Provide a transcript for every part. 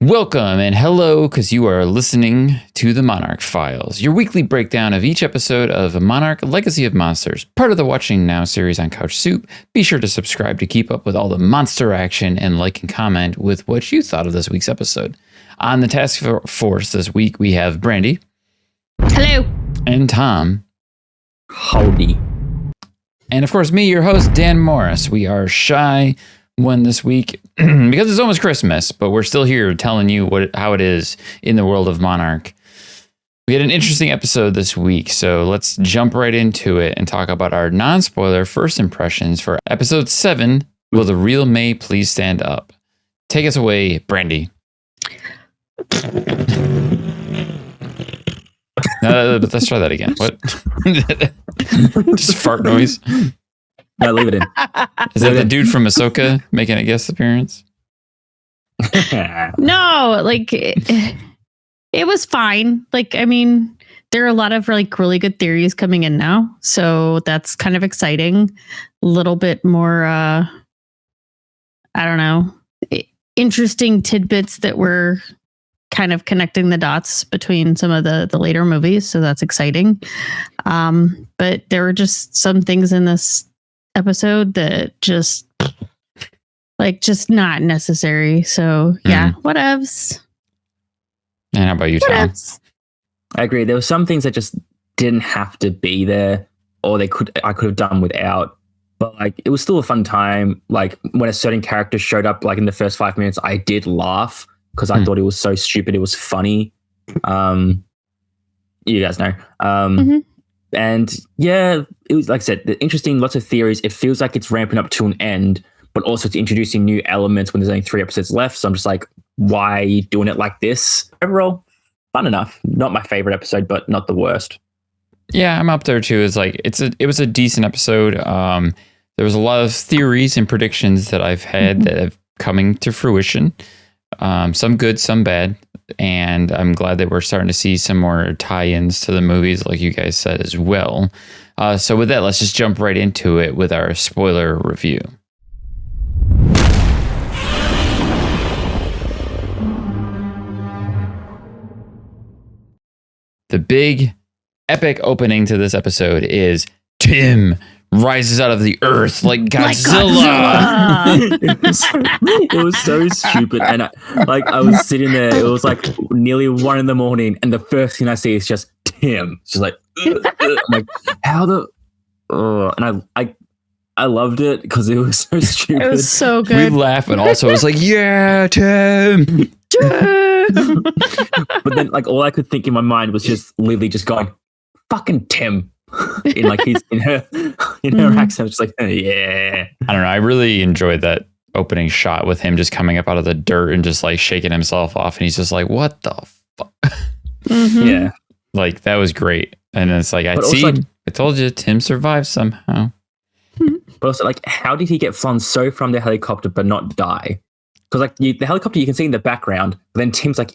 Welcome and hello, because you are listening to the Monarch Files, your weekly breakdown of each episode of Monarch Legacy of Monsters, part of the Watching Now series on Couch Soup. Be sure to subscribe to keep up with all the monster action and like and comment with what you thought of this week's episode. On the task force this week, we have Brandy. Hello. And Tom. Howdy. And of course, me, your host, Dan Morris. We are shy one this week because it's almost Christmas, but we're still here telling you how it is in the world of Monarch. We had an interesting episode this week, so let's jump right into it and talk about our non-spoiler first impressions for episode 7. Will the real May please stand up? Take us away, Brandy. Let's try that again. What? Just fart noise. No, leave it in. Is that the dude from Ahsoka making a guest appearance? No, like it was fine. Like, I mean, there are a lot of really good theories coming in now, so that's kind of exciting. A little bit more, I don't know, interesting tidbits that were kind of connecting the dots between some of the later movies, so that's exciting. But there were just some things in this episode that just not necessary. So yeah, whatevs. And how about you, Tom? I agree. There were some things that just didn't have to be there, or I could have done without. But like, it was still a fun time. Like when a certain character showed up, like in the first 5 minutes, I did laugh because I thought it was so stupid. It was funny. You guys know. And yeah, it was, like I said, interesting, lots of theories. It feels like it's ramping up to an end, but also it's introducing new elements when there's only 3 episodes left. So I'm just like, why are you doing it like this? Overall, fun enough. Not my favorite episode, but not the worst. Yeah, I'm up there too. It's like it was a decent episode. There was a lot of theories and predictions that I've had that have coming to fruition. Some good, some bad. And I'm glad that we're starting to see some more tie-ins to the movies, like you guys said as well. So with that, let's just jump right into it with our spoiler review. The big, epic opening to this episode is Tim rises out of the earth like Godzilla. It was so stupid. And I was sitting there, it was like nearly 1 a.m, and the first thing I see is just Tim. She's like, I'm like, how the... and I loved it because it was so stupid. It was so good. We laugh, and also it's like, yeah, Tim. But then like all I could think in my mind was just literally just going, fucking Tim. In like in her accent, just like, yeah. I don't know. I really enjoyed that opening shot with him just coming up out of the dirt and just like shaking himself off, and he's just like, "What the fuck?" Yeah, like that was great. And it's like, I told you, Tim survived somehow. But also, like, how did he get flung so from the helicopter but not die? Because like the helicopter you can see in the background, but then Tim's like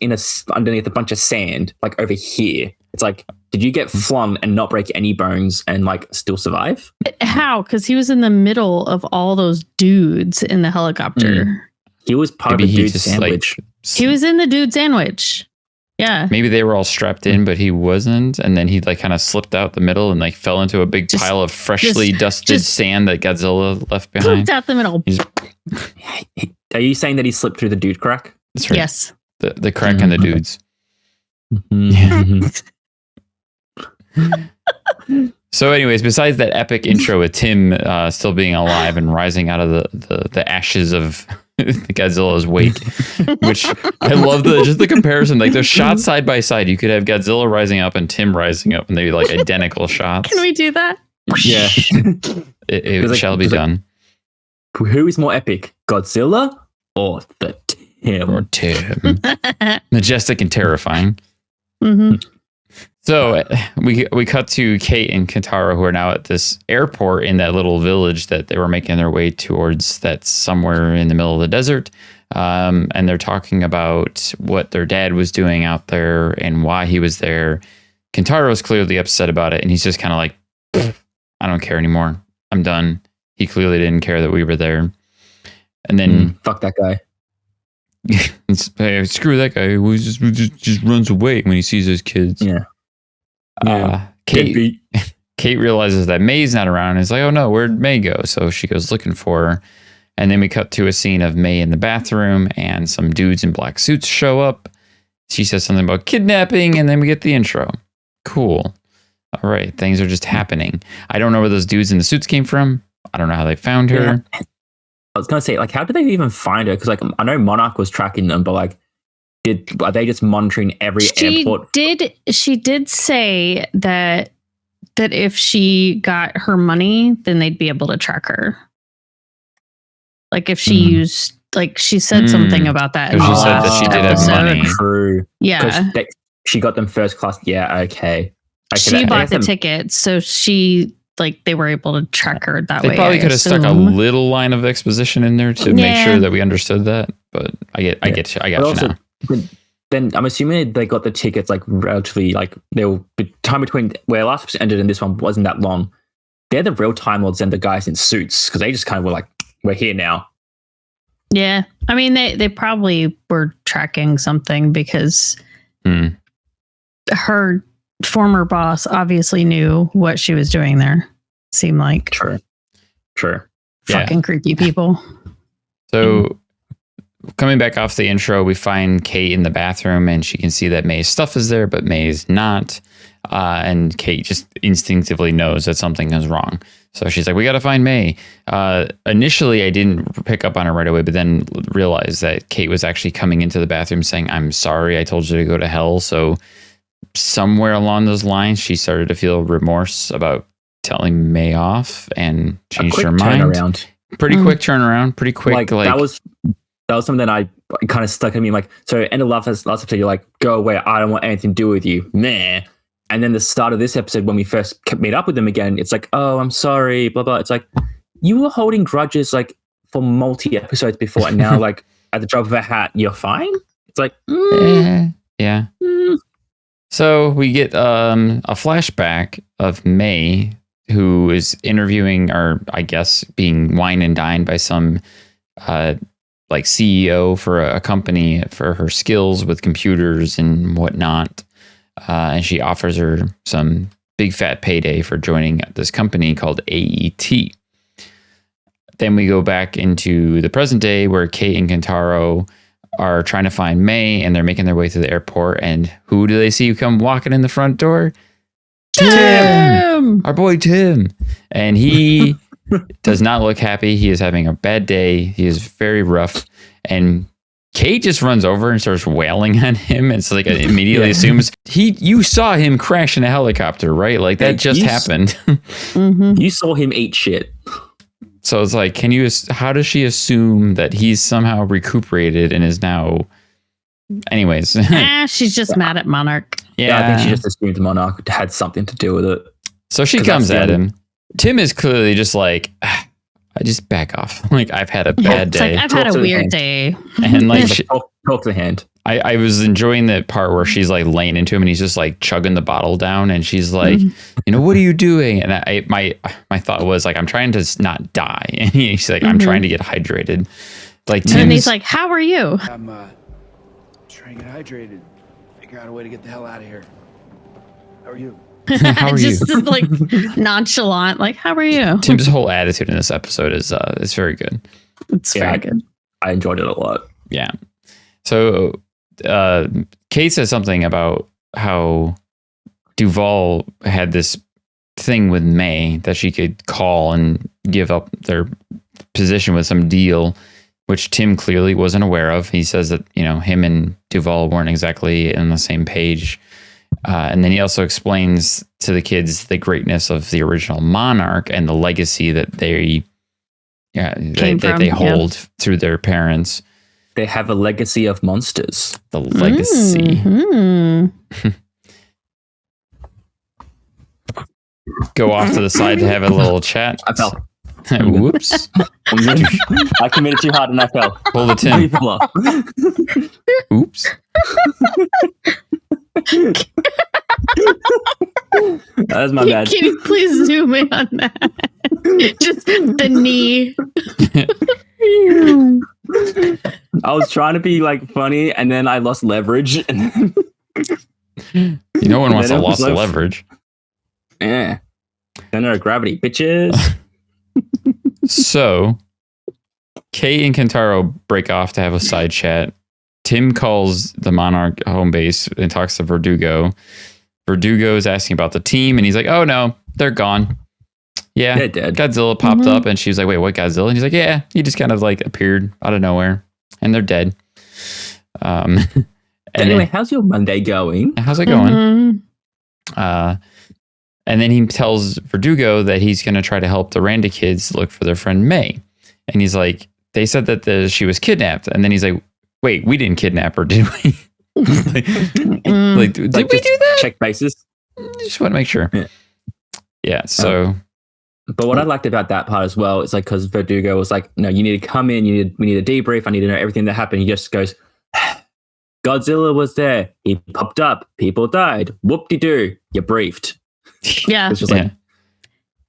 underneath a bunch of sand, like over here. It's like, did you get flung and not break any bones and like still survive? How? Because he was in the middle of all those dudes in the helicopter. He was part of the dude sandwich. He was in the dude sandwich. Yeah. Maybe they were all strapped in, but he wasn't. And then he like kind of slipped out the middle and like fell into a big pile of freshly dusted sand that Godzilla left behind. Pooped out the middle. Are you saying that he slipped through the dude crack? That's right. Yes. The crack and the dudes. So anyways, besides that epic intro with Tim still being alive and rising out of the ashes of Godzilla's wake, which I love just the comparison, like those shots side by side. You could have Godzilla rising up and Tim rising up, and they'd be like identical shots. Can we do that? Yeah. it shall be done. Who is more epic, Godzilla or the Tim? Or Tim. Majestic and terrifying. So we cut to Kate and Kentaro, who are now at this airport in that little village that they were making their way towards, that's somewhere in the middle of the desert. And they're talking about what their dad was doing out there and why he was there. Kentaro's clearly upset about it, and he's just kind of like, I don't care anymore. I'm done. He clearly didn't care that we were there. And then fuck that guy. Hey, screw that guy who just runs away when he sees his kids. Yeah. Kate realizes that May's not around and is like, oh no, where'd May go? So she goes looking for her. And then we cut to a scene of May in the bathroom and some dudes in black suits show up. She says something about kidnapping and then we get the intro. Cool. All right. Things are just happening. I don't know where those dudes in the suits came from. I don't know how they found her. Yeah. I was going to say, like, how did they even find her? Because, like, I know Monarch was tracking them, but, like, are they just monitoring every airport? She did say that if she got her money, then they'd be able to track her. Like, if she used, like, she said something about that. She said that she did have money. True. Yeah. She got them first class. Yeah, okay. She bought the tickets, so they were able to track her that way. They probably could have stuck a little line of exposition in there to make sure that we understood that. But I get you now. Then I'm assuming they got the tickets like relatively like the time between where last episode ended and this one wasn't that long. They're the real Time Lords and the guys in suits because they just kind of were like, we're here now. Yeah, I mean they probably were tracking something because her former boss obviously knew what she was doing there. Seemed like true. Fucking creepy people. So coming back off the intro, we find Kate in the bathroom and she can see that May's stuff is there, but May's not. And Kate just instinctively knows that something is wrong. So she's like, we got to find May. Initially, I didn't pick up on her right away, but then realized that Kate was actually coming into the bathroom saying, I'm sorry, I told you to go to hell. So somewhere along those lines, she started to feel remorse about telling May off and changed her mind. Pretty quick turnaround. Pretty quick. Like that was something that I kind of stuck in me. Like, so end of last episode, you're like, go away. I don't want anything to do with you. Nah. And then the start of this episode, when we first meet up with them again, it's like, oh, I'm sorry, blah, blah. It's like, you were holding grudges like for multi episodes before. And now like at the drop of a hat, you're fine. It's like, yeah. So we get a flashback of May, who is interviewing, or I guess being wine and dined by some like CEO for a company for her skills with computers and whatnot. And she offers her some big fat payday for joining this company called AET. Then we go back into the present day where Kate and Kentaro are trying to find May and they're making their way to the airport. And who do they see come walking in the front door? Tim! Our boy Tim. And he does not look happy. He is having a bad day. He is very rough. And Kate just runs over and starts wailing on him. It's like it immediately assumes you saw him crash in a helicopter, right? Like that just happened. You saw him eat shit. So it's like, how does she assume that he's somehow recuperated and is now, anyways. She's just mad at Monarch. Yeah, I think she just assumed Monarch had something to do with it. So she comes at him. Tim is clearly just like, I just back off. Like I've had a bad day. Like, I've had a weird day. And like talk to the hand. I was enjoying the part where she's like laying into him and he's just like chugging the bottle down and she's like, what are you doing? And my thought was like, I'm trying to not die. And he's like, I'm trying to get hydrated. Like Tim's, and he's like, how are you? I'm trying to get hydrated. Figure out a way to get the hell out of here. How are you? How are just you? Like nonchalant, like, how are you? Tim's whole attitude in this episode is very good. It's very good. I enjoyed it a lot. Yeah. So Kate says something about how Duval had this thing with May that she could call and give up their position with some deal, which Tim clearly wasn't aware of. He says that, him and Duval weren't exactly on the same page. And then he also explains to the kids the greatness of the original Monarch and the legacy that they hold through their parents. They have a legacy of monsters. The legacy. Go off to the side to have a little chat. I fell. Whoops. I committed too hard and I fell. Hold it, Tim. Oops. That was my bad. Can you please zoom in on that? Just the knee. I was trying to be like funny, and then I lost leverage. No one wants to lose leverage. Yeah. Center of gravity, bitches. So, Kate and Kentaro break off to have a side chat. Tim calls the Monarch home base and talks to Verdugo. Verdugo is asking about the team, and he's like, "Oh no, they're gone. Yeah, They're dead. Godzilla popped up," and she was like, "Wait, what Godzilla?" And he's like, "Yeah, he just kind of like appeared out of nowhere, and they're dead." Anyway, how's your Monday going? How's it going? And then he tells Verdugo that he's going to try to help the Randa kids look for their friend May. And he's like, they said that she was kidnapped. And then he's like, wait, we didn't kidnap her, did we? Did we do that? Check bases. Just want to make sure. Yeah. So. But what I liked about that part as well is like, because Verdugo was like, no, you need to come in. We need a debrief. I need to know everything that happened. He just goes, Godzilla was there. He popped up. People died. Whoop-de-doo. You're briefed. Yeah. It's just like,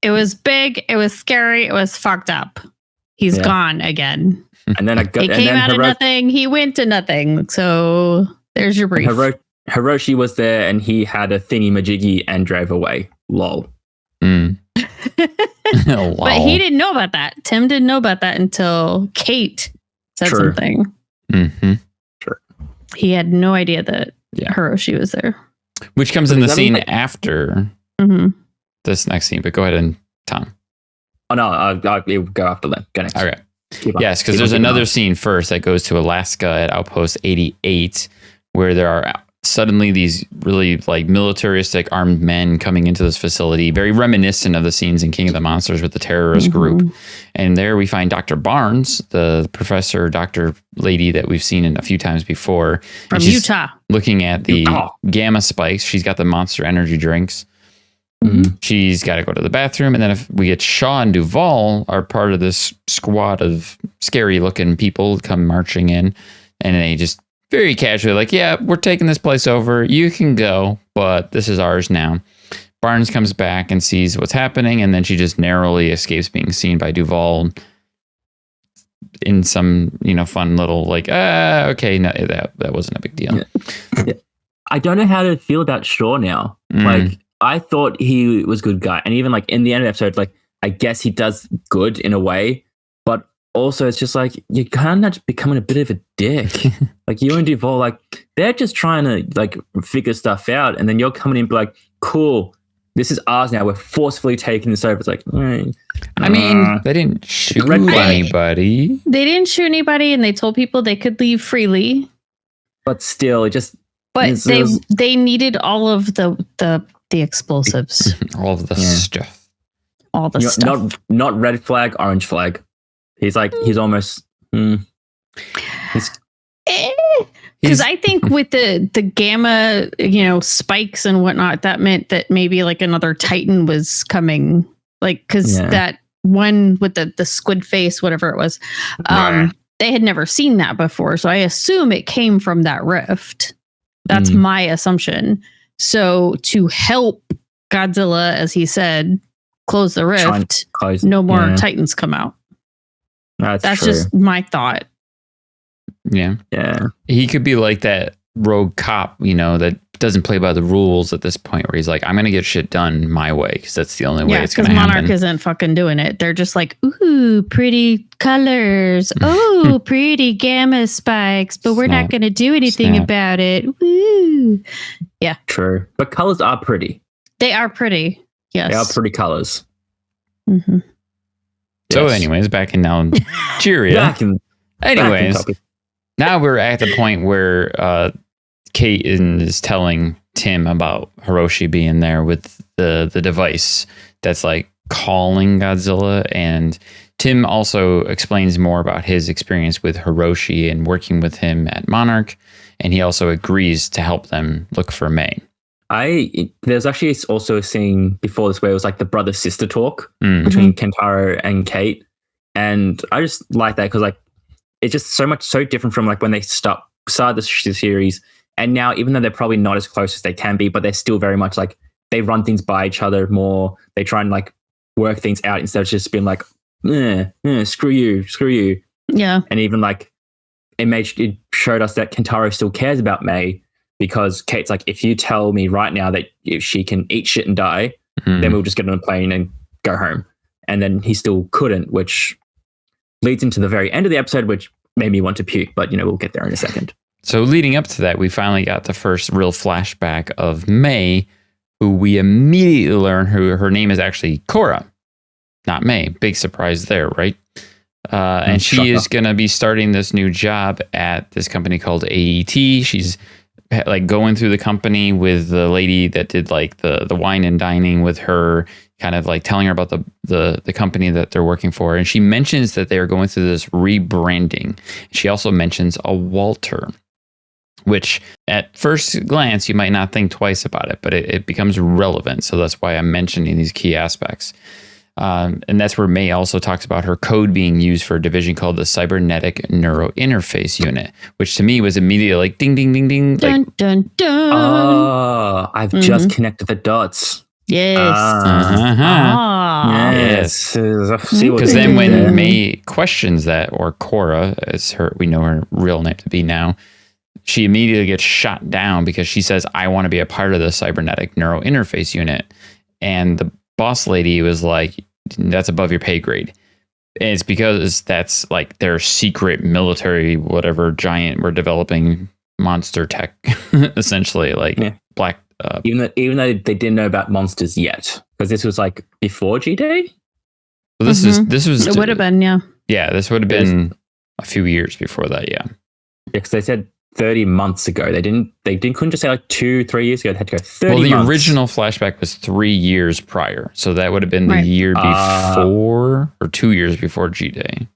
it was big. It was scary. It was fucked up. He's gone again. And then he came out of nothing. He went to nothing. So there's your brief. Hiroshi was there and he had a thingy majiggy and drove away. Lol. But he didn't know about that. Tim didn't know about that until Kate said something. Mm-hmm. Sure. He had no idea that Hiroshi was there. Which comes in the scene after this next scene. But go ahead and Tom. Oh, no, I'll go after them. Go next. All right. Yes, because there's another scene first that goes to Alaska at Outpost 88, where there are suddenly these really like militaristic armed men coming into this facility, very reminiscent of the scenes in King of the Monsters with the terrorist group. And there we find Dr. Barnes, the professor, doctor lady that we've seen in a few times before. From Utah. Looking at the gamma spikes. She's got the Monster energy drinks. She's got to go to the bathroom. And then if we get Shaw and Duvall are part of this squad of scary looking people come marching in, and they just very casually like, yeah, we're taking this place over. You can go, but this is ours now. Barnes comes back and sees what's happening, and then she just narrowly escapes being seen by Duvall in some, fun little like, okay, no, that wasn't a big deal. Yeah. I don't know how to feel about Shaw now. Like, I thought he was a good guy. And even like in the end of the episode, like, I guess he does good in a way, but also it's just like, you're kind of becoming a bit of a dick. Like you and Duvall, like they're just trying to like figure stuff out. And then you're coming in and be like, cool, this is ours now. We're forcefully taking this over. It's like, I mean, they didn't shoot anybody. They didn't shoot anybody, and they told people they could leave freely. But still, it just... But they needed all of the explosives. All of the stuff. All the stuff. Not red flag, orange flag. He's like, he's almost... Because I think with the gamma, spikes and whatnot, that meant that maybe like another Titan was coming. Like, because that one with the squid face, whatever it was, they had never seen that before. So I assume it came from that rift. That's my assumption. So to help Godzilla, as he said, close the rift, no more Titans come out. That's just my thought. Yeah. He could be like that rogue cop, that doesn't play by the rules at this point, where he's like, I'm going to get shit done my way because that's the only way it's going to happen. Monarch isn't fucking doing it. They're just like, ooh, pretty colors. Oh, pretty gamma spikes, but we're not going to do anything about it. Woo. Yeah. True. But colors are pretty. They are pretty. Yes. They are pretty colors. Mm-hmm. So anyways, back in now Cheerio. Anyways, now we're at the point where Kate is telling Tim about Hiroshi being there with the device that's like calling Godzilla. And Tim also explains more about his experience with Hiroshi and working with him at Monarch. And he also agrees to help them look for May. There's actually also a scene before this where it was like the brother-sister talk between Kentaro and Kate. And I just like that because like it's just so different from like when they started the series. And now, even though they're probably not as close as they can be, but they're still very much like they run things by each other more. They try and like work things out instead of just being like, screw you. Yeah. And even like it showed us that Kentaro still cares about May, because Kate's like, if you tell me right now that if she can eat shit and die, then we'll just get on a plane and go home. And then he still couldn't, which leads into the very end of the episode, which made me want to puke, but we'll get there in a second. So leading up to that, we finally got the first real flashback of May, who we immediately learn her name is actually Cora, not May. Big surprise there, right? And she is going to be starting this new job at this company called AET. She's like going through the company with the lady that did like the wine and dining with her, kind of like telling her about the company that they're working for. And she mentions that they're going through this rebranding. She also mentions a Walter, which at first glance, you might not think twice about it, but it becomes relevant. So that's why I'm mentioning these key aspects. And that's where May also talks about her code being used for a division called the Cybernetic Neuro Interface Unit, which to me was immediately like ding, ding, ding, ding. Dun, Like, dun, dun. Oh, I've just connected the dots. Yes. Yes. See what Because they then did when there. May questions that, or Cora, as we know her real name to be now, she immediately gets shot down because she says, I want to be a part of the Cybernetic Neuro Interface Unit. And the boss lady was like, that's above your pay grade. And it's because that's like their secret military, whatever giant we're developing monster tech, essentially, like black. Even though they didn't know about monsters yet, because this was like before G-Day. Well, this was It would have been, yeah. Yeah, this would have been a few years before that. Yeah, because they said 30 months ago. They couldn't just say like 2-3 years ago. They had to go 30 Well, the months. original flashback was 3 years prior. So that would have been the year before or 2 years before G-Day.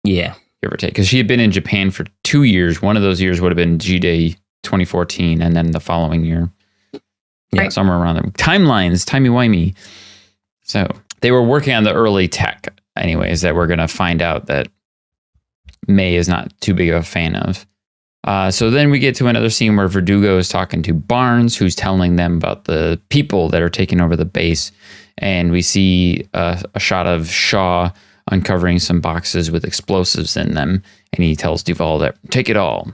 Yeah. Give or take. Because she had been in Japan for 2 years. One of those years would have been G-Day 2014. And then the following year. Yeah, Right. somewhere around there. Timelines, timey-wimey. So they were working on the early tech, anyways, that we're going to find out that May is not too big of a fan of. So then we get to another scene where Verdugo is talking to Barnes, who's telling them about the people that are taking over the base. And we see a shot of Shaw uncovering some boxes with explosives in them. And he tells Duvall that, take it all.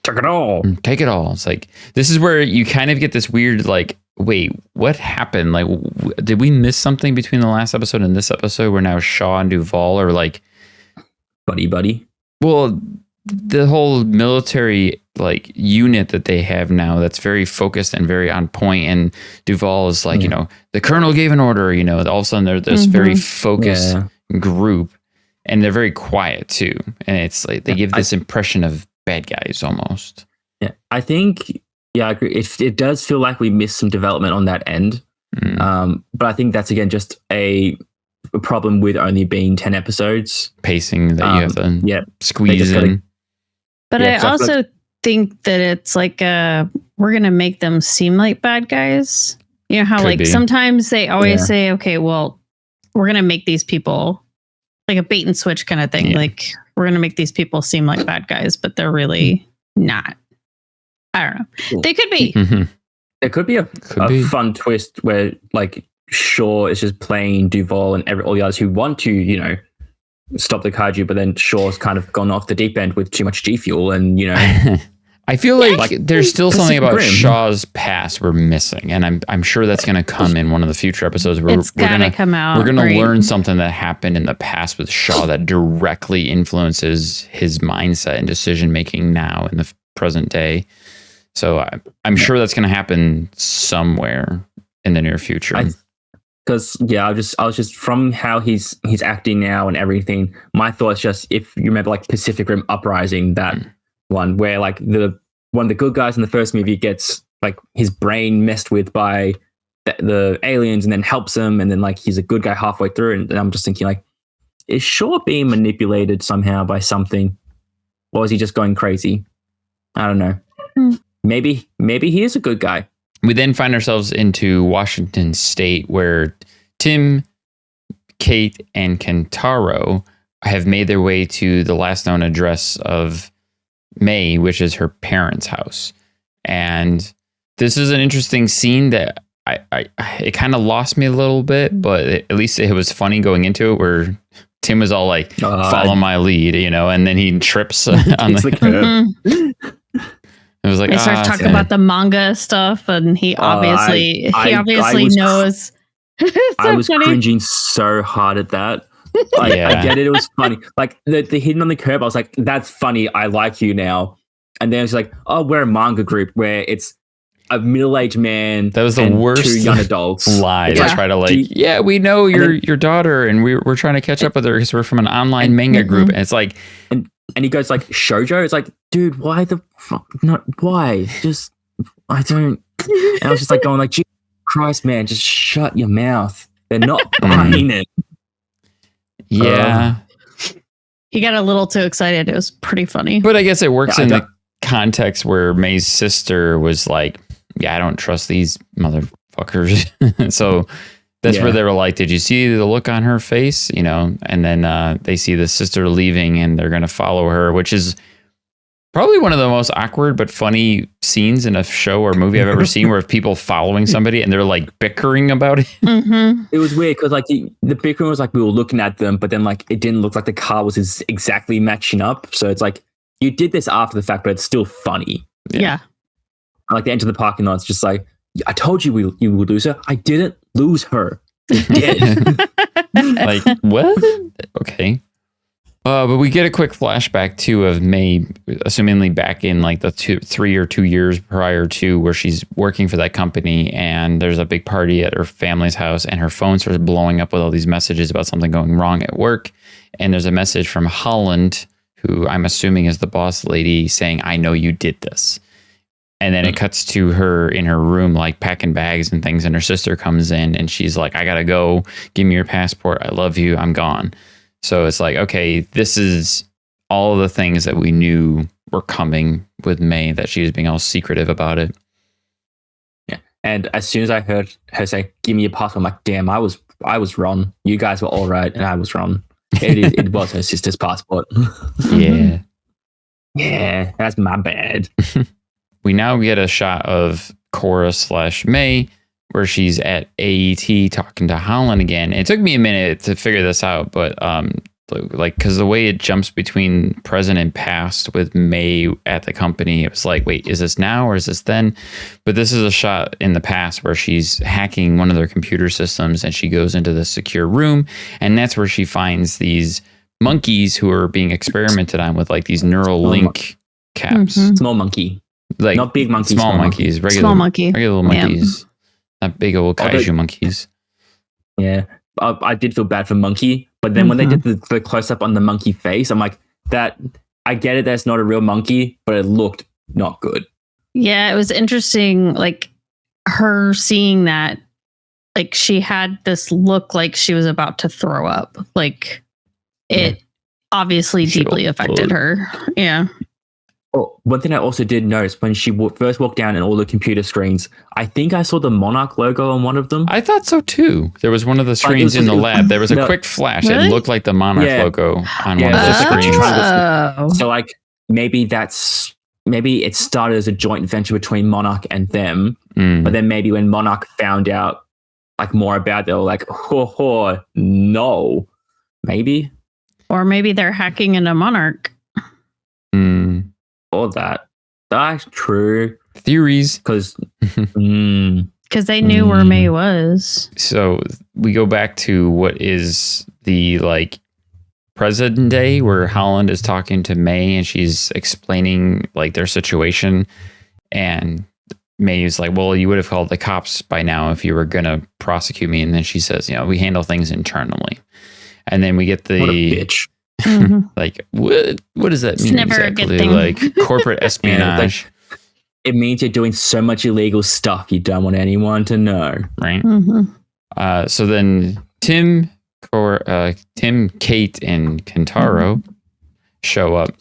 Take it all. Take it all. It's like, this is where you kind of get this weird, like, wait, what happened? Like, did we miss something between the last episode and this episode where now Shaw and Duvall are like... Buddy. Well... the whole military like unit that they have now that's very focused and very on point, and Duvall is like, the colonel gave an order, all of a sudden they're this very focused group, and they're very quiet too, and it's like they give this impression of bad guys almost. Yeah, I think, I agree. It does feel like we missed some development on that end, but I think that's again just a problem with only being 10 episodes. Pacing that you have to squeeze in. But I also think that it's like we're going to make them seem like bad guys. You know how Could like be. sometimes they always say, okay, well, we're going to make these people like a bait and switch kind of thing. Yeah. Like we're going to make these people seem like bad guys, but they're really not. I don't know. Cool. They could be. Mm-hmm. There could be a fun twist where like Shaw is just playing Duvall and all the others who want to, stop the kaiju, but then Shaw's kind of gone off the deep end with too much G Fuel, and I feel like there's still something about Rim. Shaw's past we're missing, and I'm sure that's going to come in one of the future episodes. Where It's got to come out. We're going right? to learn something that happened in the past with Shaw that directly influences his mindset and decision making now in the present day. So I'm sure that's going to happen somewhere in the near future. Because I was just from how he's acting now and everything. My thoughts just, if you remember like Pacific Rim Uprising, that one where like one of the good guys in the first movie gets like his brain messed with by the aliens and then helps him, and then like he's a good guy halfway through, and I'm just thinking like, is Shaw being manipulated somehow by something, or is he just going crazy? I don't know. Maybe he is a good guy. We then find ourselves into Washington State, where Tim, Kate, and Kentaro have made their way to the last known address of May, which is her parents' house. And this is an interesting scene that it kind of lost me a little bit, but at least it was funny going into it, where Tim was all like, follow my lead, and then he trips on the curb. It was like, they start talking about the manga stuff, and he obviously knows. I was cringing so hard at that. Like, I get it. It was funny. Like the hidden on the curb. I was like, that's funny. I like you now. And then it's like, oh, we're a manga group where it's a middle-aged man. That was the worst 2 young adults. Lie to try to we know your daughter, and we're trying to catch up with her because we're from an online manga group. And it's like, and he goes like shoujo. It's like, dude, why the fuck? Not why? Just I don't. And I was just like going like, Jesus Christ, man, just shut your mouth. They're not buying it. Yeah. He got a little too excited. It was pretty funny. But I guess it works in the context where May's sister was like, I don't trust these motherfuckers. So that's where they were like, did you see the look on her face? And then they see the sister leaving and they're going to follow her, which is probably one of the most awkward but funny scenes in a show or movie I've ever seen, where people following somebody and they're like bickering about it. Mm-hmm. It was weird because like the bickering was like we were looking at them, but then like it didn't look like the car was exactly matching up. So it's like you did this after the fact, but it's still funny. Yeah. Like the end of the parking lot, it's just like, I told you you would lose her. I didn't lose her. You did. Like, what? Okay. But we get a quick flashback too of May, assumingly back in like the 3 or 2 years prior to where she's working for that company, and there's a big party at her family's house, and her phone starts blowing up with all these messages about something going wrong at work. And there's a message from Holland, who I'm assuming is the boss lady, saying, I know you did this. And then it cuts to her in her room, like packing bags and things. And her sister comes in and she's like, I got to go. Give me your passport. I love you. I'm gone. So it's like, okay, this is all of the things that we knew were coming with May, that she was being all secretive about it. Yeah. And as soon as I heard her say, give me your passport, I'm like, damn, I was wrong. You guys were all right. And I was wrong. It was her sister's passport. Yeah. Yeah. That's my bad. We now get a shot of Cora / May, where she's at AET talking to Holland again. It took me a minute to figure this out, but because the way it jumps between present and past with May at the company, it was like, wait, is this now or is this then? But this is a shot in the past where she's hacking one of their computer systems, and she goes into the secure room, and that's where she finds these monkeys who are being experimented on with like these neural link caps. Mm-hmm. Small monkey. Like not big monkeys. Small monkeys. Small monkey. Regular monkeys. Not big old kaiju monkeys. Yeah. I did feel bad for Monkey, but then when they did the close-up on the monkey face, I'm like, I get it, that's not a real monkey, but it looked not good. Yeah, it was interesting, like, her seeing that, like, she had this look like she was about to throw up. Like, it obviously deeply affected her. Yeah. Oh, one thing I also did notice when she first walked down and all the computer screens, I think I saw the Monarch logo on one of them. I thought so too. There was one of the screens in the lab. There was a quick flash. Really? It looked like the Monarch logo on one of the screens. So like maybe it started as a joint venture between Monarch and them, but then maybe when Monarch found out like more about it, they were like, no, maybe. Or maybe they're hacking into Monarch. All that. That's true. Theories. Because they knew where May was. So we go back to what is the like present day, where Holland is talking to May and she's explaining like their situation, and May is like, well, you would have called the cops by now if you were going to prosecute me. And then she says, we handle things internally. And then we get the... What a bitch. Like, what does that mean? It's never exactly? a good thing. Like corporate espionage. It means you're doing so much illegal stuff you don't want anyone to know. Right. So then Tim, Kate, and Kentaro show up,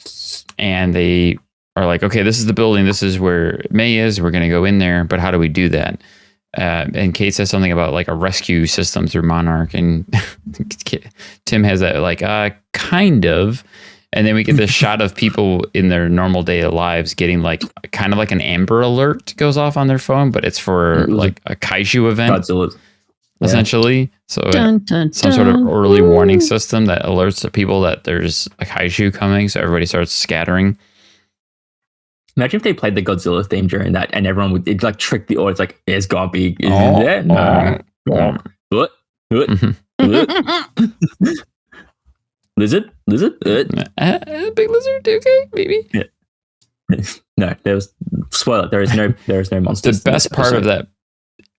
and they are like, okay, this is the building. This is where May is. We're going to go in there. But how do we do that? And Kate says something about like a rescue system through Monarch, and Tim has that like, kind of. And then we get this shot of people in their normal day lives getting like kind of like an Amber Alert goes off on their phone, but it's for like a Kaiju event. Godzilla. essentially. So some sort of early warning system that alerts the people that there's a kaiju coming, so everybody starts scattering. Imagine if they played the Godzilla theme during that, and everyone would like trick the audience, like, "It's gonna be there." What? Lizard? Big lizard? Okay, maybe. Yeah. No, spoiler. There is no monsters. The best part of that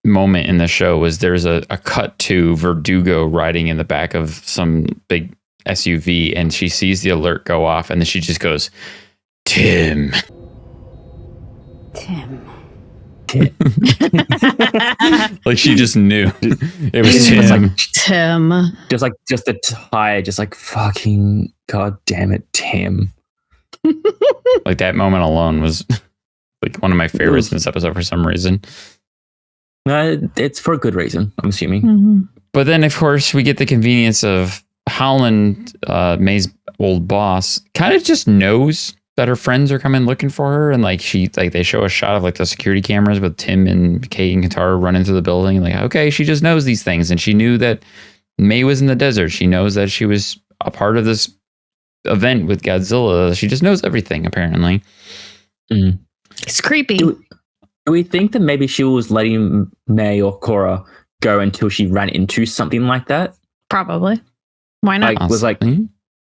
moment in the show was there's a cut to Verdugo riding in the back of some big SUV, and she sees the alert go off, and then she just goes, Tim. Like she just knew it was Tim. Tim. Just a tire, just like fucking god damn it, Tim. Like that moment alone was like one of my favorites in this episode for some reason. It's for a good reason, I'm assuming. Mm-hmm. But then, of course, we get the convenience of Howland, May's old boss, kind of just knows that her friends are coming looking for her, and like they show a shot of like the security cameras with Tim and Kate and Katara running through the building, and like, okay, she just knows these things, and she knew that May was in the desert. She knows that she was a part of this event with Godzilla. She just knows everything, apparently. Mm. It's creepy. Do we think that maybe she was letting May or Korra go until she ran into something like that? Probably. Why not? Was like,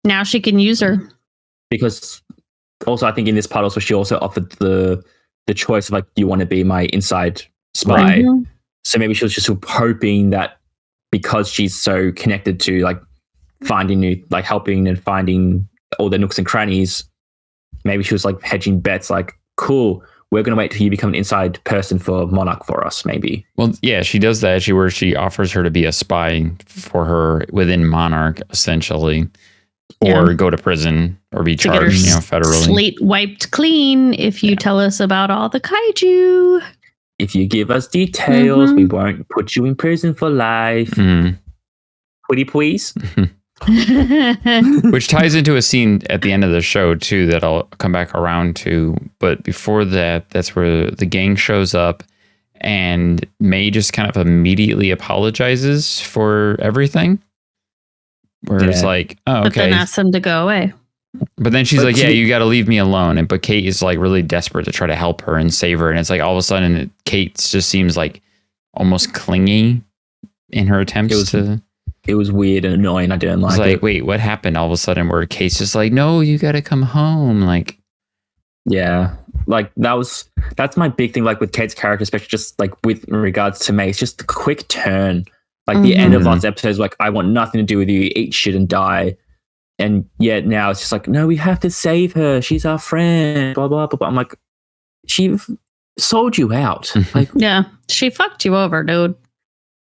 now she can use her. Because also, I think in this part also she also offered the choice of like, do you want to be my inside spy? Mm-hmm. So maybe she was just hoping that because she's so connected to like finding new, like helping and finding all the nooks and crannies, maybe she was like hedging bets like, cool, we're going to wait till you become an inside person for Monarch for us, maybe. Well, yeah, she does that. She offers her to be a spy for her within Monarch, essentially. Or go to prison or be charged, federally. Slate wiped clean if you tell us about all the kaiju. If you give us details, we won't put you in prison for life. Pretty please. Which ties into a scene at the end of the show, too, that I'll come back around to. But before that, that's where the gang shows up and May just kind of immediately apologizes for everything. Where it's like, oh, okay. But then asks them to go away. But then she's like, yeah, you got to leave me alone. But Kate is like really desperate to try to help her and save her. And it's like all of a sudden, Kate just seems like almost clingy in her attempts to. It was weird and annoying. I didn't like it. Like, wait, what happened all of a sudden where Kate's just like, no, you got to come home. Like, yeah, like that's my big thing. Like with Kate's character, especially just like with regards to May, it's just the quick turn. Like the end of last episode is like, I want nothing to do with you, eat shit and die. And yet now it's just like, no, we have to save her. She's our friend, blah, blah, blah, blah. I'm like, she sold you out. Like, yeah, she fucked you over, dude.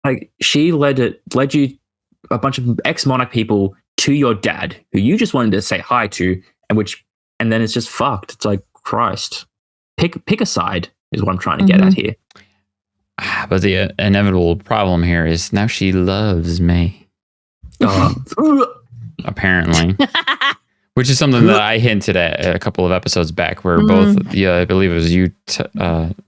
Like she led you a bunch of ex-Monarch people to your dad, who you just wanted to say hi to, and then it's just fucked. It's like, Christ, pick a side is what I'm trying to get at here. But the inevitable problem here is now she loves May. Apparently. Which is something that I hinted at a couple of episodes back where both, I believe it was you,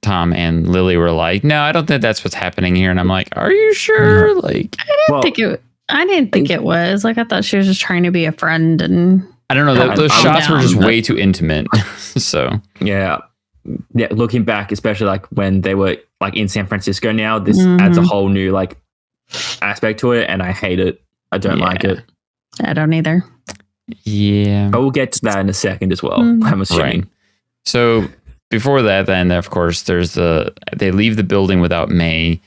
Tom, and Lily were like, no, I don't think that's what's happening here. And I'm like, are you sure? Like, I didn't think it was. Like, I thought she was just trying to be a friend. And I don't know. Those shots were just way too intimate. So, yeah, looking back, especially like when they were like in San Francisco now, this adds a whole new like aspect to it. And I hate it. I don't like it. I don't either. Yeah. But we'll get to that in a second as well, I'm assuming. Right. So before that, then, of course, they leave the building without May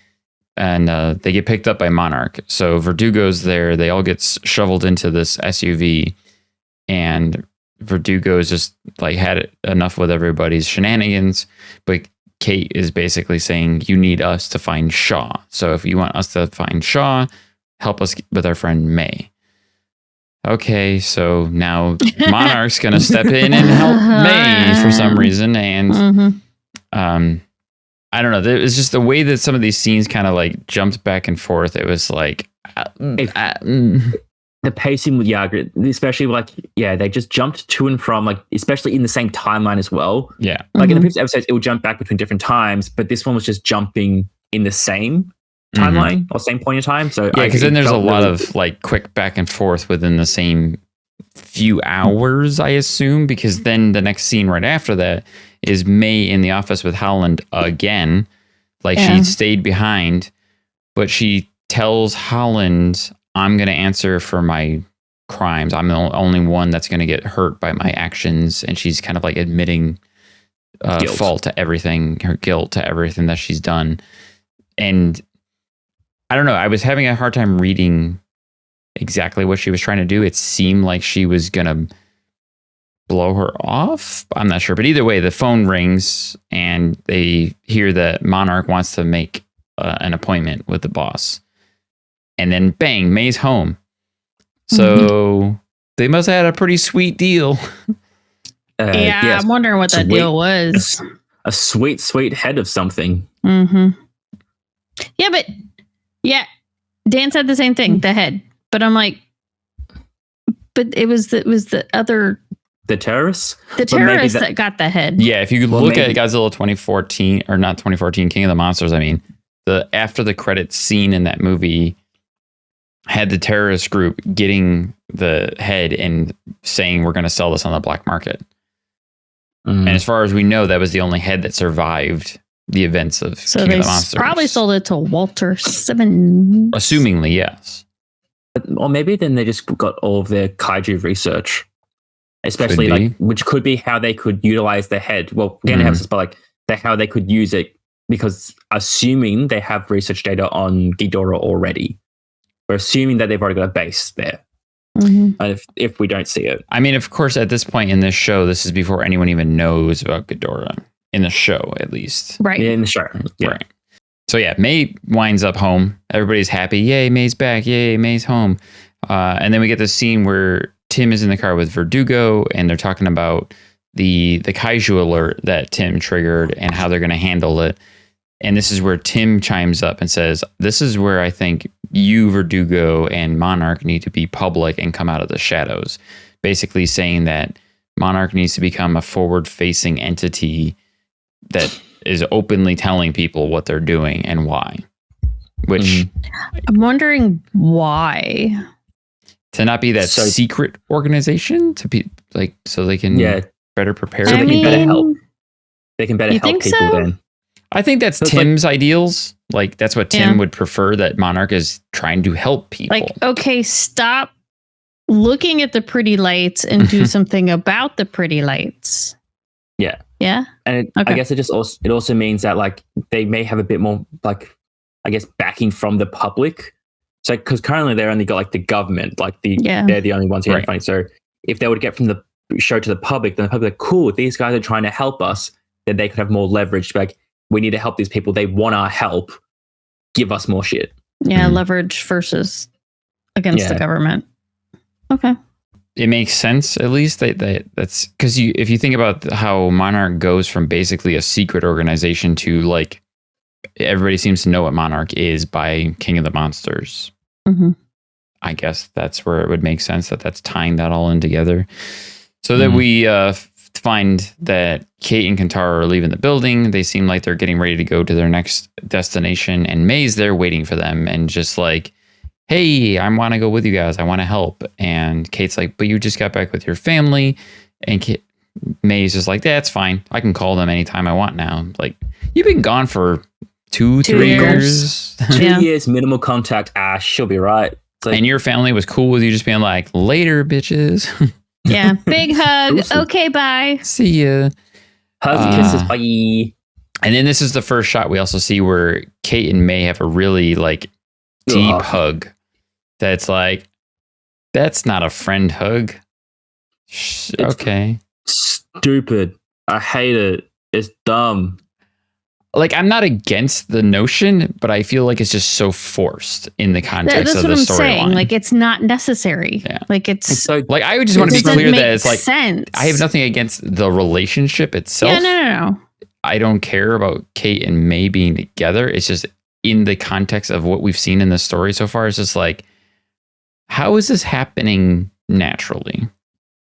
and they get picked up by Monarch. So Verdugo's there. They all get shoveled into this SUV and Verdugo's just like had enough with everybody's shenanigans. But Kate is basically saying, you need us to find Shaw. So if you want us to find Shaw, help us with our friend May. Okay, so now Monarch's going to step in and help May for some reason. And I don't know. It's just the way that some of these scenes kind of like jumped back and forth. It was like... The pacing with Yaga, especially like, they just jumped to and from, like, especially in the same timeline as well. Yeah. Like in the previous episodes, it would jump back between different times, but this one was just jumping in the same. timeline or same point in time. So yeah, because then there's a lot really of like quick back and forth within the same few hours, I assume, because then the next scene right after that is May in the office with Holland again. Like she stayed behind, but she tells Holland, I'm going to answer for my crimes. I'm the only one that's going to get hurt by my actions. And she's kind of like admitting fault to everything, her guilt to everything that she's done. And I don't know, I was having a hard time reading exactly what she was trying to do. It seemed like she was going to blow her off. I'm not sure. But either way, the phone rings and they hear that Monarch wants to make an appointment with the boss. And then bang, May's home. So they must have had a pretty sweet deal. Yeah, I'm wondering what that deal was. A sweet, sweet head of something. Yeah, but Dan said the same thing, the head. But I'm like, but it was the other... The terrorists? The terrorists that got the head. Yeah, if you look at Godzilla 2014, or not 2014, King of the Monsters, I mean, after the credits scene in that movie had the terrorist group getting the head and saying, we're going to sell this on the black market. And as far as we know, that was the only head that survived the events of King of the Monsters. Probably sold it to Walter Simmons. Assumingly, yes. Or maybe then they just got all of their kaiju research. Especially like, which could be how they could utilize the head. Well, again, but like how they could use it, because assuming they have research data on Ghidorah already, we're assuming that they've already got a base there. If we don't see it, I mean, of course, at this point in this show, this is before anyone even knows about Ghidorah in the show, at least. Right. Yeah, in the show. Yeah. Right. So yeah, May winds up home. Everybody's happy. Yay, May's back. Yay, May's home. And then we get this scene where Tim is in the car with Verdugo, and they're talking about the Kaiju alert that Tim triggered and how they're going to handle it. And this is where Tim chimes up and says, this is where I think you, Verdugo, and Monarch need to be public and come out of the shadows. Basically saying that Monarch needs to become a forward-facing entity that is openly telling people what they're doing and why. Which I'm wondering why. To not be that secret organization, to be like, so they can better prepare. So they can better help. They can better help people then. I think that's Tim's ideals. Like, that's what Tim would prefer, that Monarch is trying to help people. Like, okay, stop looking at the pretty lights and do something about the pretty lights. Yeah. Yeah. And I guess it also means that like they may have a bit more like, I guess, backing from the public. So, because currently they're only got like the government, like they're the only ones who are funding. So if they would get from the show to the public, then the public are cool. These guys are trying to help us. Then they could have more leverage. Like, we need to help these people. They want our help. Give us more shit. Yeah, leverage versus against the government. Okay. It makes sense, at least. That's because if you think about how Monarch goes from basically a secret organization to like everybody seems to know what Monarch is by King of the Monsters. I guess that's where it would make sense that that's tying that all in together. So that we find that Kate and Kentaro are leaving the building. They seem like they're getting ready to go to their next destination, and May's there waiting for them and just like, hey, I want to go with you guys. I want to help. And Kate's like, but you just got back with your family. And May's just like, that's fine. I can call them anytime I want now. Like, you've been gone for 2 years. 2 years, minimal contact. She'll be right. Like, and your family was cool with you just being like, later, bitches. Yeah. Big hug. Okay, bye. See ya. Hugs, kisses, bye. And then this is the first shot we also see where Kate and May have a really like deep hug. That's like, that's not a friend hug. Okay. Stupid. I hate it. It's dumb. Like, I'm not against the notion, but I feel like it's just so forced in the context of the storyline. That's what I'm saying. Like, it's not necessary. Yeah. Like, it's so, like, I would just want to be clear that it's like, sense. I have nothing against the relationship itself. Yeah, no. I don't care about Kate and May being together. It's just in the context of what we've seen in the story so far. It's just like, how is this happening naturally?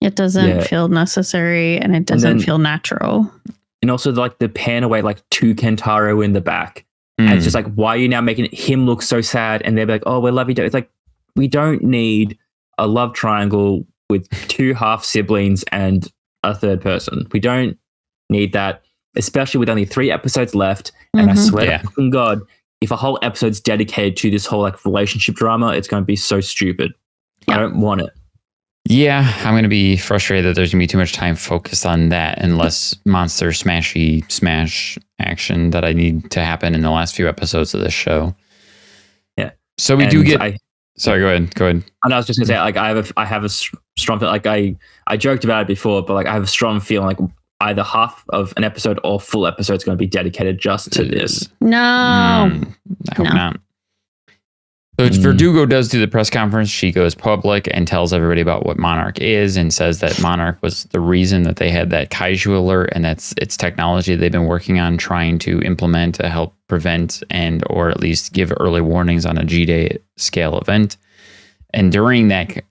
It doesn't feel necessary, and it doesn't feel natural. And also, like, the pan away, like, to Kentaro in the back. And it's just like, why are you now making him look so sad? And they're like, oh, we love you. It's like, we don't need a love triangle with two half siblings and a third person. We don't need that, especially with only 3 episodes left. And I swear to fucking God, if a whole episode's dedicated to this whole like relationship drama, it's going to be so stupid. I don't want it. Yeah, I'm going to be frustrated that there's going to be too much time focused on that and less monster smash action that I need to happen in the last few episodes of this show. Yeah. So we do get... Sorry, go ahead. And I was just going to say, like, I have a strong... Like, I joked about it before, but like I have a strong feeling like either half of an episode or full episode is going to be dedicated just to this. No. I hope not. So Verdugo does do the press conference. She goes public and tells everybody about what Monarch is and says that Monarch was the reason that they had that Kaiju alert, and that's its technology they've been working on trying to implement to help prevent and or at least give early warnings on a G-Day scale event. And during that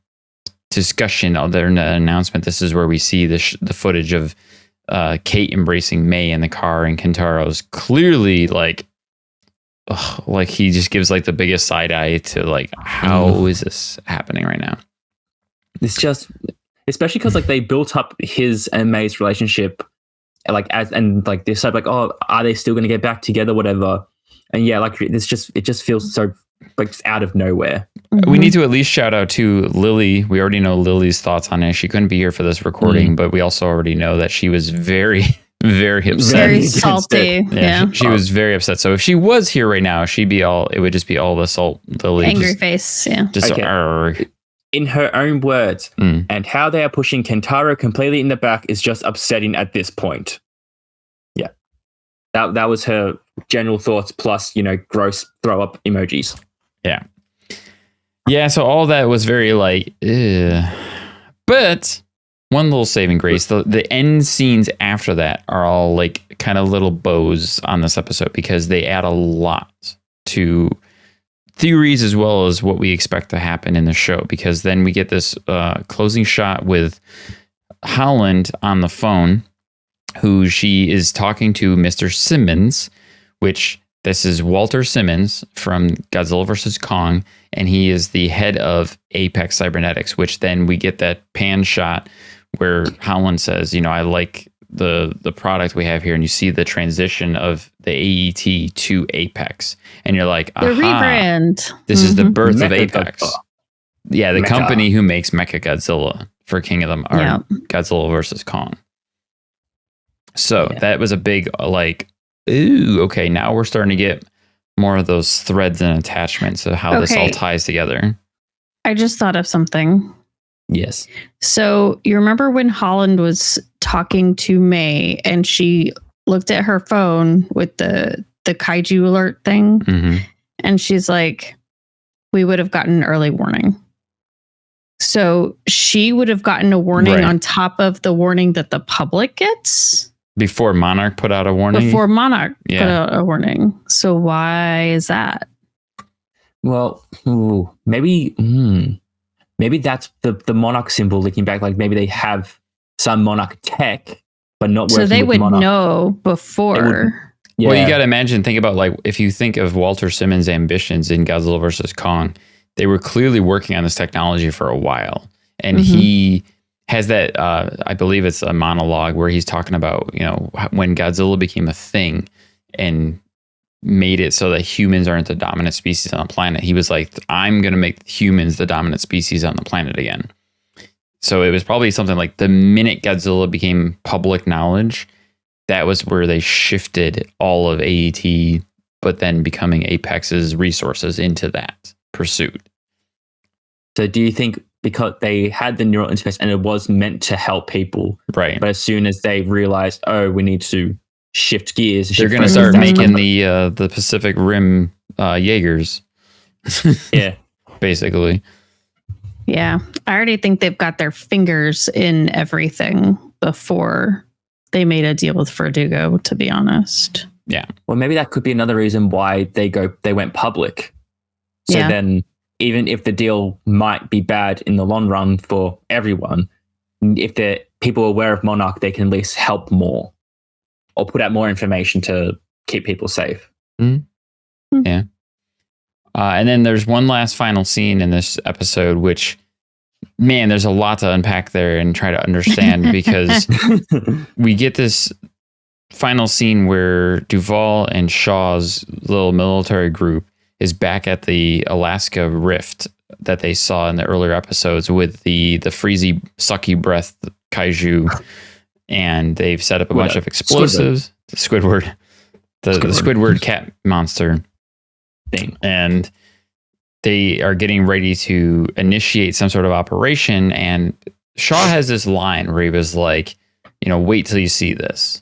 discussion of their announcement, this is where we see the footage of Kate embracing May in the car, and Kentaro's clearly like he just gives like the biggest side eye to like, how is this happening right now? It's just, especially because like they built up his and May's relationship, like they said like, oh, are they still going to get back together, whatever? And yeah, like it just feels so like just out of nowhere. We need to at least shout out to Lily. We already know Lily's thoughts on it. She couldn't be here for this recording, but we also already know that she was very, very upset. Very salty. Yeah. She was very upset. So if she was here right now, it would just be all the salt Lily. Angry face. Yeah. Just in her own words, and how they are pushing Kentaro completely in the back is just upsetting at this point. Yeah. That was her general thoughts, plus, gross throw up emojis. Yeah. Yeah, so all that was very like, ugh. But one little saving grace, the end scenes after that are all like kind of little bows on this episode because they add a lot to theories as well as what we expect to happen in the show, because then we get this closing shot with Holland on the phone, who she is talking to Mr. Simmons, which this is Walter Simmons from Godzilla vs. Kong, and he is the head of Apex Cybernetics, which then we get that pan shot where Holland says, I like the product we have here, and you see the transition of the AET to Apex, and you're like, aha, the rebrand. This is the birth of Apex. Yeah, the company who makes Mechagodzilla for King of the Godzilla vs. Kong. So that was a big like, ooh, okay, now we're starting to get more of those threads and attachments of how this all ties together. I just thought of something. Yes. So you remember when Holland was talking to May and she looked at her phone with the Kaiju alert thing, and she's like, we would have gotten an early warning. So she would have gotten a warning on top of the warning that the public gets? Before Monarch put out a warning? Before Monarch put out a warning. So why is that? Well, maybe that's the Monarch symbol looking back. Like maybe they have some Monarch tech, but not working with Monarch. So they would know before. Well, you got to think about like, if you think of Walter Simmons' ambitions in Godzilla vs. Kong, they were clearly working on this technology for a while. And he has that, I believe it's a monologue where he's talking about, when Godzilla became a thing and made it so that humans aren't the dominant species on the planet. He was like, I'm going to make humans the dominant species on the planet again. So it was probably something like the minute Godzilla became public knowledge, that was where they shifted all of AET, but then becoming Apex's resources into that pursuit. So do you think because they had the neural interface and it was meant to help people, right? But as soon as they realized, we need to shift gears, they're going to start making the Pacific Rim Jaegers. Yeah, basically. Yeah, I already think they've got their fingers in everything before they made a deal with Verdugo, to be honest. Yeah. Well, maybe that could be another reason why they went public. So then, even if the deal might be bad in the long run for everyone, if the people are aware of Monarch, they can at least help more or put out more information to keep people safe. Mm-hmm. Yeah. And then there's one last final scene in this episode, which, man, there's a lot to unpack there and try to understand because we get this final scene where Duvall and Shaw's little military group is back at the Alaska rift that they saw in the earlier episodes with the freezy, sucky breath kaiju, and they've set up a bunch of explosives. Squidward. The Squidward cat monster thing. And they are getting ready to initiate some sort of operation. And Shaw has this line where he was like, wait till you see this,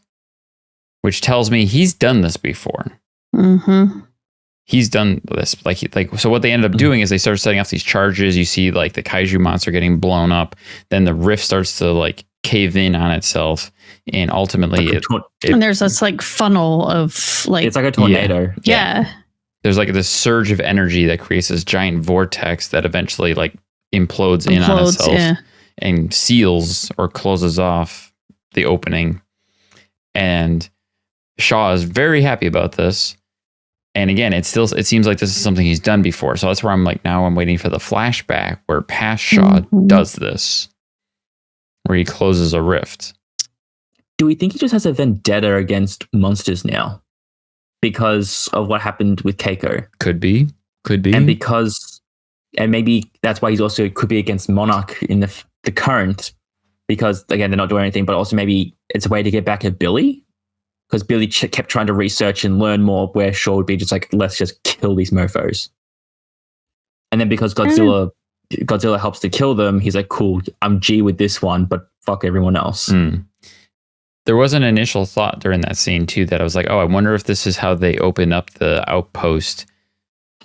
which tells me he's done this before. Mm-hmm. He's done this. So what they ended up doing is they started setting off these charges. You see like the kaiju monster getting blown up. Then the rift starts to like cave in on itself. And ultimately and there's this like funnel of like, it's like a tornado. Yeah. There's like this surge of energy that creates this giant vortex that eventually like implodes in on itself and seals or closes off the opening. And Shaw is very happy about this. And again, it seems like this is something he's done before. So that's where I'm like, now I'm waiting for the flashback where past Shaw does this, where he closes a rift. Do we think he just has a vendetta against monsters now because of what happened with Keiko? Could be. And maybe that's why he's also could be against Monarch in the current, because again, they're not doing anything, but also maybe it's a way to get back at Billy, because Billy kept trying to research and learn more, where Shaw would be just like, let's just kill these mofos. And then because Godzilla helps to kill them, he's like, cool, I'm G with this one, but fuck everyone else. There was an initial thought during that scene too that I was like, oh, I wonder if this is how they open up the outpost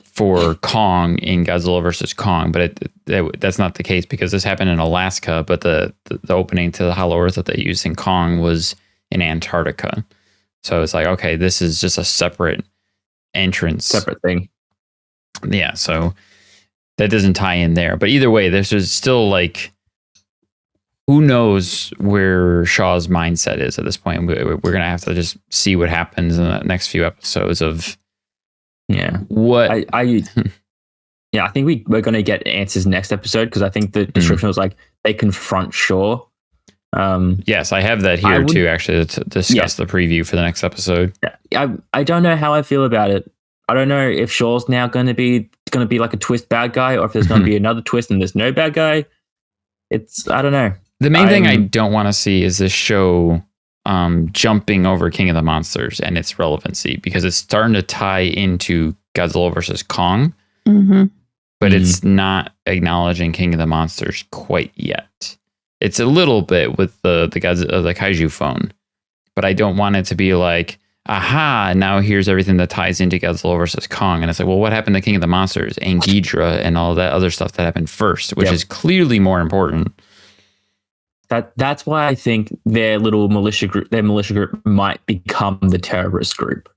for Kong in Godzilla versus Kong, but that's not the case because this happened in Alaska, but the opening to the Hollow Earth that they used in Kong was in Antarctica. So it's like, okay, this is just a separate entrance. Separate thing. Yeah, so that doesn't tie in there. But either way, there's still like, who knows where Shaw's mindset is at this point. We're going to have to just see what happens in the next few episodes of what... I think we're going to get answers next episode, because I think the description was like, they confront Shaw. Yes, I have that here too, actually, to discuss the preview for the next episode. I don't know how I feel about it. I don't know if Shaw's now going to be like a twist bad guy, or if there's going to be another twist and there's no bad guy. I don't know. The main thing I don't want to see is this show jumping over King of the Monsters and its relevancy, because it's starting to tie into Godzilla versus Kong, but it's not acknowledging King of the Monsters quite yet. It's a little bit with the Kaiju phone, but I don't want it to be like, aha, now here's everything that ties into Godzilla versus Kong. And it's like, well, what happened to King of the Monsters and Ghidra and all that other stuff that happened first, which is clearly more important. That's why I think their militia group might become the terrorist group.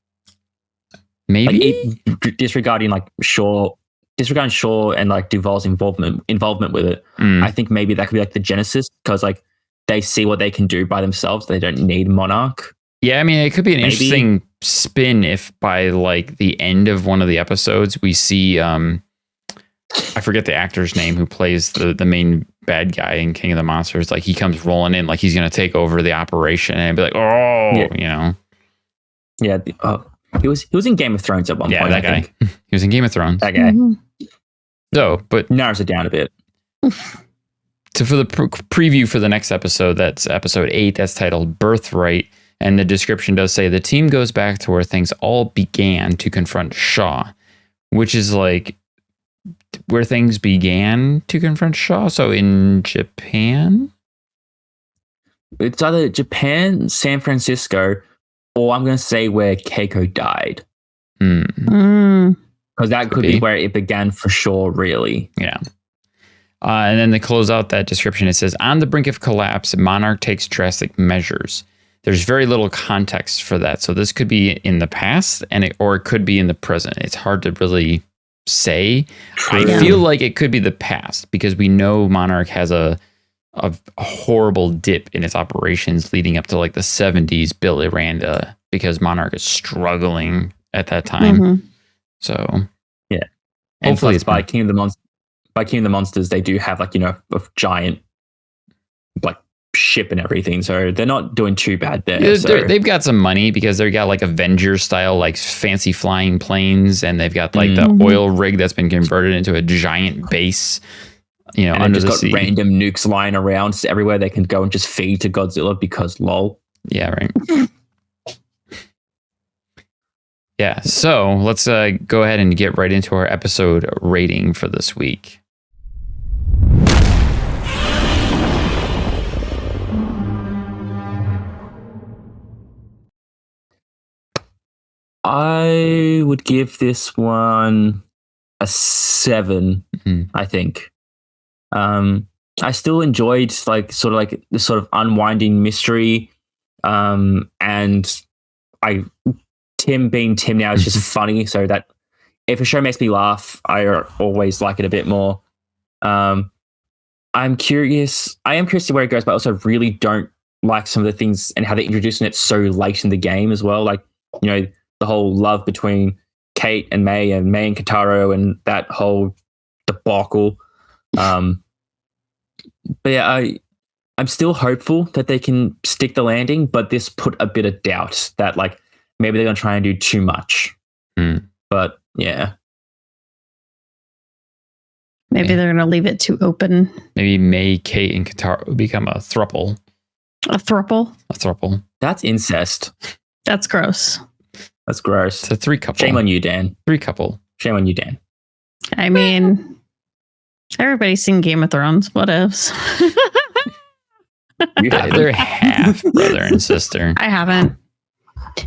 Maybe disregarding Shaw and like Duvall's involvement with it. I think maybe that could be like the genesis, because like they see what they can do by themselves. They don't need Monarch. Yeah, I mean, it could be an interesting spin if by like the end of one of the episodes we see I forget the actor's name who plays the main bad guy in King of the Monsters. Like he comes rolling in like he's going to take over the operation, and be like, Yeah, he was in Game of Thrones at one point. Yeah, that guy. He was in Game of Thrones. That guy. So, but narrows it down a bit. So for the preview for the next episode, that's episode 8. That's titled Birthright. And the description does say the team goes back to where things all began to confront Shaw, which is like where things began to confront Shaw. So in Japan? It's either Japan, San Francisco, or I'm going to say where Keiko died. Because that could be where it began for sure, really. Yeah. And then to close out that description, it says, on the brink of collapse, Monarch takes drastic measures. There's very little context for that. So this could be in the past or it could be in the present. It's hard to really say. I feel like it could be the past, because we know Monarch has a horrible dip in its operations leading up to like the 70s Bill Aranda, because Monarch is struggling at that time. So yeah, and hopefully plus it's by King of the Monsters, they do have like a giant like ship and everything, so they're not doing too bad there. Yeah, so. they've got some money because they've got like Avengers style, like fancy flying planes, and they've got like the oil rig that's been converted into a giant base, and under the just sea. got random nukes lying around everywhere they can go and just feed to Godzilla because lol. Yeah, right. Yeah, so let's go ahead and get right into our episode rating for this week. I would give this one a 7. I think. I still enjoyed like sort of like the sort of unwinding mystery, and Tim being Tim now is just funny. So that if a show makes me laugh, I always like it a bit more. I am curious to where it goes, but I also really don't like some of the things and how they're introducing it so late in the game as well. Like, the whole love between Kate and May and Kataro and that whole debacle. But yeah, I'm still hopeful that they can stick the landing, but this put a bit of doubt that like maybe they're going to try and do too much. But yeah. Maybe they're going to leave it too open. Maybe May, Kate, and Kataro become a throuple. A throuple? A throuple. That's incest. That's gross. That's gross. It's a 3-couple. Shame on you, Dan. 3-couple. Shame on you, Dan. I mean, everybody's seen Game of Thrones. What ifs? They're half brother and sister. I haven't.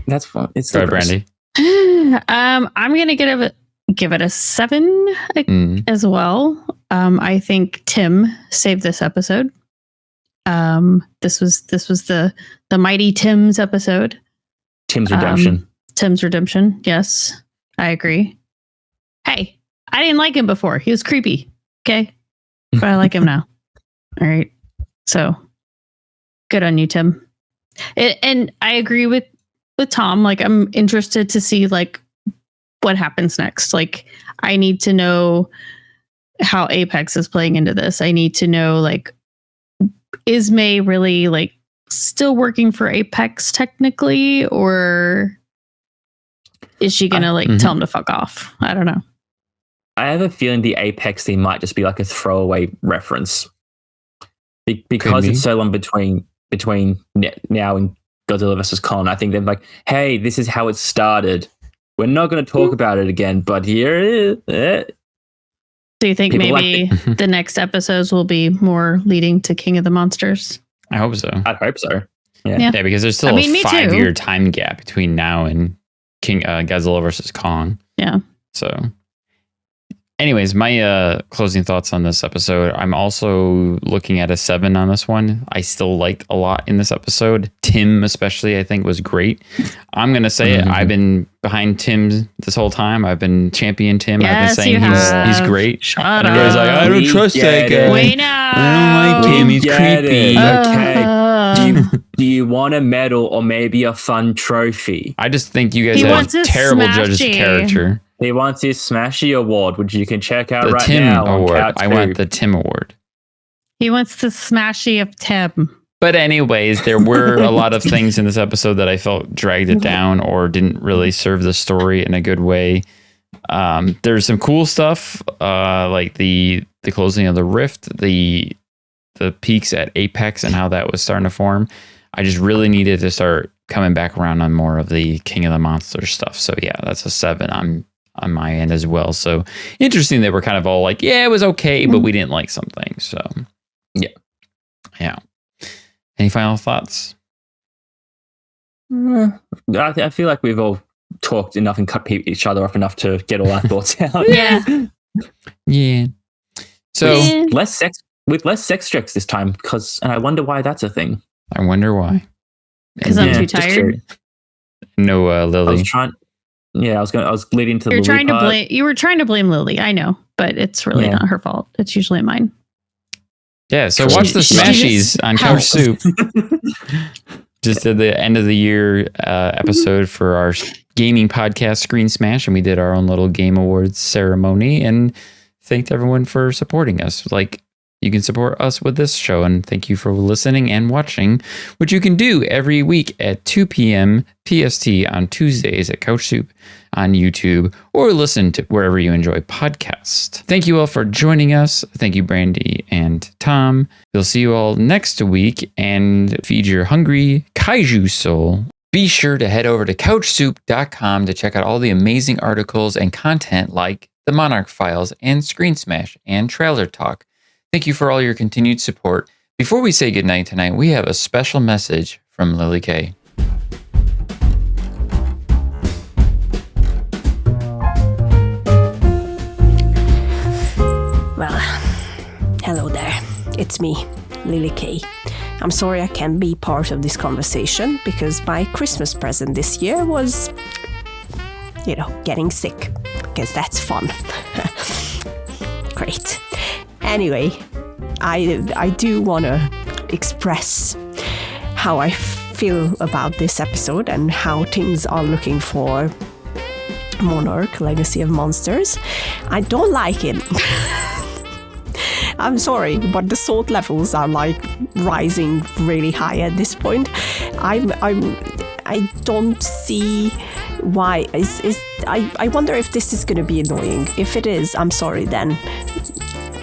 That's fun. It's Sorry, Brandy. I'm gonna give it a 7 as well. I think Tim saved this episode. This was the mighty Tim's episode. Tim's redemption. Tim's redemption. Yes, I agree. Hey, I didn't like him before. He was creepy. Okay, but I like him now. All right. So good on you, Tim. And I agree with Tom. Like, I'm interested to see like what happens next. Like, I need to know how Apex is playing into this. I need to know, like, is May really like still working for Apex technically, or is she gonna tell him to fuck off? I don't know. I have a feeling the Apex thing might just be like a throwaway reference because it's so long between now and Godzilla vs. Kong. I think they're like, hey, this is how it started. We're not going to talk about it again, but here it is. Do you think maybe the next episodes will be more leading to King of the Monsters? I hope so. I'd hope so. Yeah, because there's still a 5-year time gap between now and Godzilla vs. Kong. Yeah. So, anyways, my closing thoughts on this episode. I'm also looking at a 7 on this one. I still liked a lot in this episode. Tim, especially, I think was great. I'm gonna say it. I've been behind Tim this whole time. I've been champion Tim. Yes, I've been saying he's great. Shut and up. everybody's like, I don't trust that guy. We know. I don't like him. He's creepy. Okay. Do you want a medal or maybe a fun trophy? I just think you guys have terrible judges of character. He wants his Smashy Award, which you can check out The Tim now. Award. I want the Tim Award. He wants the Smashy of Tim. But anyways, there were a lot of things in this episode that I felt dragged it down or didn't really serve the story in a good way. There's some cool stuff, like the closing of the rift, the peaks at Apex and how that was starting to form. I just really needed to start coming back around on more of the King of the Monsters stuff. So yeah, that's a 7 on my end as well. So interesting that we're kind of all like, yeah, it was okay, but we didn't like some things. So yeah. Any final thoughts? I feel like we've all talked enough and cut each other off enough to get all our thoughts out. Yeah. So less sex jokes this time, and I wonder why that's a thing. I wonder why. Because I'm too tired. No, Lily. I was leading to the Lily trying part. To blame. You were trying to blame Lily. I know, but it's really not her fault. It's usually mine. Yeah. So watch the Smashies on Couch Soup. just did the end of the year episode for our gaming podcast, Screen Smash, and we did our own little Game Awards ceremony and thanked everyone for supporting us. Like, you can support us with this show, and thank you for listening and watching, which you can do every week at 2 p.m. PST on Tuesdays at Couch Soup on YouTube, or listen to wherever you enjoy podcasts. Thank you all for joining us. Thank you, Brandy and Tom. We'll see you all next week, and feed your hungry kaiju soul. Be sure to head over to couchsoup.com to check out all the amazing articles and content like the Monarch Files and Screen Smash and Trailer Talk. Thank you for all your continued support. Before we say goodnight tonight, we have a special message from Lily Kay. Well, hello there. It's me, Lily Kay. I'm sorry I can't be part of this conversation because my Christmas present this year was, getting sick. Because that's fun. Great. Anyway, I do want to express how I feel about this episode and how things are looking for Monarch Legacy of Monsters. I don't like it. I'm sorry, but the salt levels are like rising really high at this point. I don't see why. I wonder if this is going to be annoying. If it is, I'm sorry then.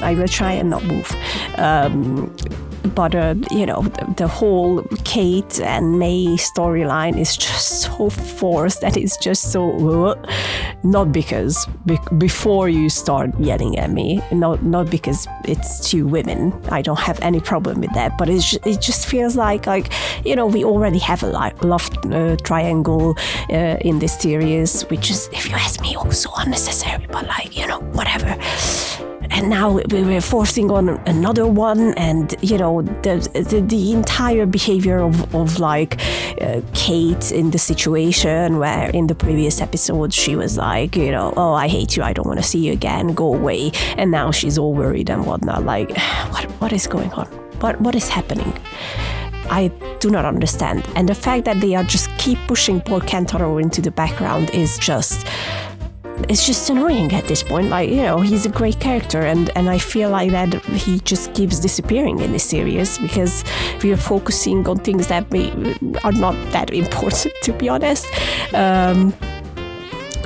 I will try and not move. But the whole Kate and May storyline is just so forced that it's just so not because before you start yelling at me, not because it's two women. I don't have any problem with that, but it just feels like we already have a love triangle in this series, which is, if you ask me, also unnecessary. But whatever. And now we're forcing on another one, and the entire behavior of Kate in the situation where in the previous episode she was like, oh, I hate you, I don't want to see you again, go away, and now she's all worried and whatnot. Like, what is going on? What is happening? I do not understand. And the fact that they are just keep pushing Paul Cantaro into the background is just. It's just annoying at this point. He's a great character, and I feel like that he just keeps disappearing in this series because we are focusing on things that are not that important, to be honest.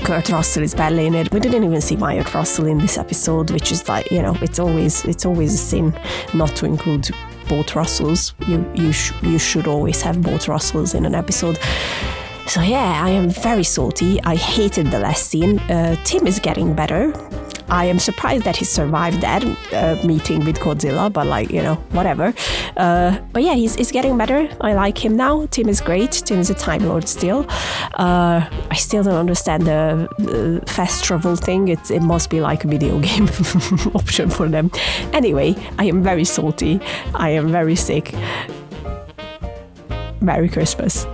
Kurt Russell is barely in it. We didn't even see Wyatt Russell in this episode, which is it's always a sin not to include both Russells. You should always have both Russells in an episode. So yeah, I am very salty. I hated the last scene. Tim is getting better. I am surprised that he survived that meeting with Godzilla, but whatever. But yeah, he's getting better. I like him now. Tim is great. Tim is a Time Lord still. I still don't understand the fast travel thing. It must be like a video game option for them. Anyway, I am very salty. I am very sick. Merry Christmas.